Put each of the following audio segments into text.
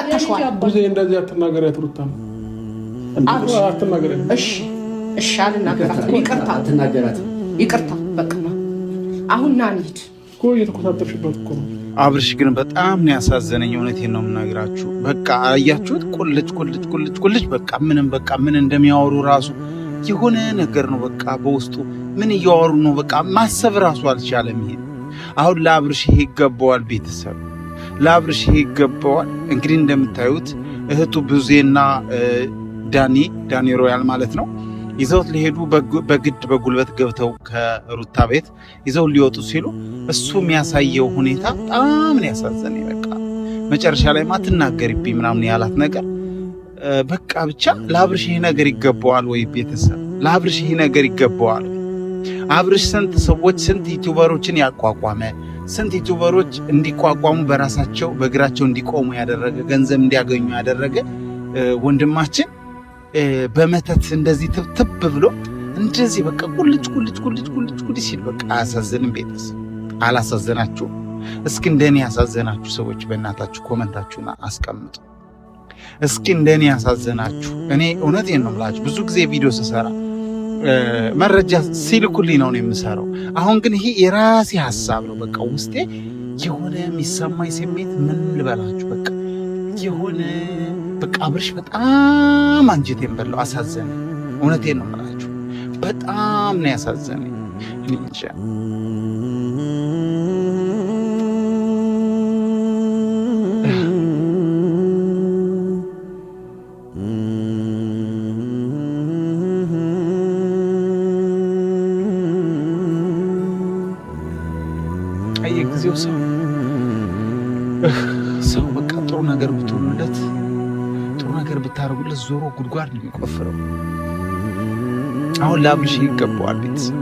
ሰጥተሽዋል። ብዙ እንደዚህ አትናገሪያት ሩታ አትናገሪያት። እሺ አልናገራትም። ይቅርታ በቃ አሁን ና እንሂድ እኮ እየተኮሳተርሽበት እኮ ነው። አብርሽ ግን በጣም ነው ያሳዘነኝ። እውነቴን ነው የምናግራችሁ። በቃ አያችሁት? ቁልጭ በቃ ምን እንደሚያወሩ ራሱ የሆነ ነገር ነው። በቃ በውስጡ ምን እያወሩ ነው? በቃ ማሰብ ራሱ አልቻለም። ይሄ አሁን ለአብርሽ ይሄ ይገባዋል። ቤተሰብ ለአብርሽ ይሄ ይገባዋል። እንግዲህ እንደምታዩት እህቱ ብዙዬና ዳኒ ሮያል ማለት ነው ይዘውት ሊሄዱ በግድ በጉልበት ገብተው ከሩታ ቤት ይዘው ሊወጡ ሲሉ እሱ የሚያሳየው ሁኔታ በጣም ነው ያሳዘነኝ። በቃ መጨረሻ ላይ ማትናገሪብኝ ምናምን ያላት ነገር በቃ ብቻ ለአብርሽ ይሄ ነገር ይገባዋል ወይ? ቤተሰብ ለአብርሽ ይሄ ነገር ይገባዋል? አብርሽ ስንት ሰዎች ስንት ዩቲዩበሮችን ያቋቋመ ስንት ዩቲዩበሮች እንዲቋቋሙ በራሳቸው በእግራቸው እንዲቆሙ ያደረገ ገንዘብ እንዲያገኙ ያደረገ ወንድማችን በመተት እንደዚህ ትብ ብሎ እንደዚህ በቃ ቁልጭ ሲል በቃ አያሳዝንም? ቤተሰብ አላሳዘናችሁ? እስኪ እንደኔ ያሳዘናችሁ ሰዎች በእናታችሁ ኮመንታችሁን አስቀምጡ። እስኪ እንደኔ ያሳዘናችሁ። እኔ እውነቴን ነው የምላችሁ፣ ብዙ ጊዜ ቪዲዮ ስሰራ መረጃ ሲልኩልኝ ነው የምሰራው። አሁን ግን ይሄ የራሴ ሀሳብ ነው። በቃ ውስጤ የሆነ የሚሰማኝ ስሜት ምን ልበላችሁ፣ በቃ የሆነ በቃ አብርሽ በጣም አንጀቴን በላው፣ አሳዘነኝ። እውነቴን ነው የምላችሁ፣ በጣም ነው ያሳዘነኝ። እንጃ ጊዜው ሰው በቃ ጥሩ ነገር ብትሉለት ጥሩ ነገር ብታረጉለት ዞሮ ጉድጓድ ነው የሚቆፍረው። አሁን ለአብርሽ ይገባዋል። ቤተሰብ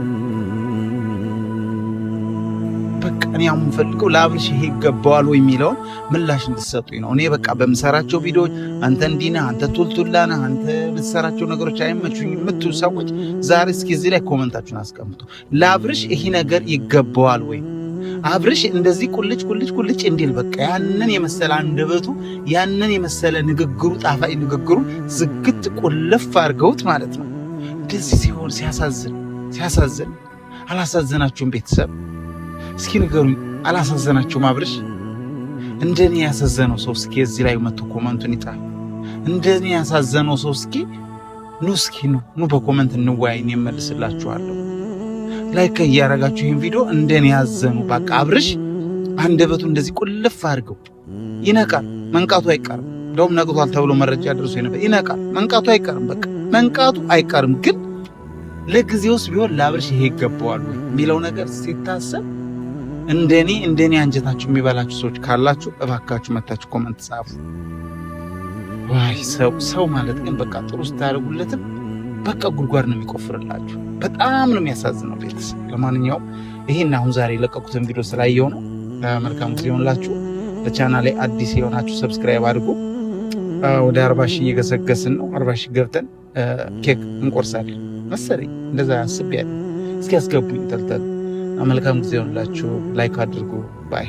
በቃ እኔ አሁን የምፈልገው ለአብርሽ ይሄ ይገባዋል ወይ የሚለውን ምላሽ እንድትሰጡኝ ነው። እኔ በቃ በምሰራቸው ቪዲዮዎች አንተ እንዲህ ነህ፣ አንተ ቱልቱላ ነህ፣ አንተ ብትሰራቸው ነገሮች አይመቹኝ የምትሉ ሰዎች ዛሬ እስኪ እዚህ ላይ ኮመንታችሁን አስቀምጡ። ለአብርሽ ይሄ ነገር ይገባዋል ወይ? አብርሽ እንደዚህ ቁልጭ እንዲል በቃ ያንን የመሰለ አንደበቱ ያንን የመሰለ ንግግሩ ጣፋጭ ንግግሩ ዝግት ቁልፍ አድርገውት ማለት ነው። እንደዚህ ሲሆን ሲያሳዝን አላሳዘናችሁም? ቤተሰብ እስኪ ንገሩኝ፣ አላሳዘናችሁም? አብርሽ እንደኔ ያሳዘነው ሰው እስኪ እዚህ ላይ መጥቶ ኮመንቱን ይጣል። እንደኔ ያሳዘነው ሰው እስኪ ኑ በኮመንት እንወያይን፣ እመልስላችኋለሁ። ላይክ እያረጋችሁ ይሄን ቪዲዮ እንደኔ ያዘኑ በቃ አብርሽ አንደበቱ እንደዚህ ቁልፍ አድርገው ይነቃል። መንቃቱ አይቀርም። እንደውም ነቅቷል ተብሎ መረጃ ደርሶ ይነቃል። መንቃቱ አይቀርም። በቃ መንቃቱ አይቀርም። ግን ለጊዜውስ ቢሆን ለአብርሽ ይሄ ይገባዋል የሚለው ነገር ሲታሰብ እንደኔ አንጀታችሁ የሚበላችሁ ሰዎች ካላችሁ እባካችሁ መታችሁ ኮመንት ጻፉ። ዋይ ሰው ማለት ግን በቃ ጥሩ ስታደርጉለትም በቃ ጉድጓድ ነው የሚቆፍርላችሁ። በጣም ነው የሚያሳዝነው ቤተሰብ። ለማንኛውም ይሄን አሁን ዛሬ የለቀቁትን ቪዲዮ ስላየው ነው። መልካም ጊዜ ይሆንላችሁ። ለቻናሌ አዲስ የሆናችሁ ሰብስክራይብ አድርጉ። ወደ 40 ሺህ እየገሰገስን ነው። 40 ሺህ ገብተን ኬክ እንቆርሳለን መሰለኝ፣ እንደዛ አስቤያለሁ። እስኪ አስገቡኝ ተልተል። መልካም ጊዜ ይሆንላችሁ። ላይክ አድርጉ። ባይ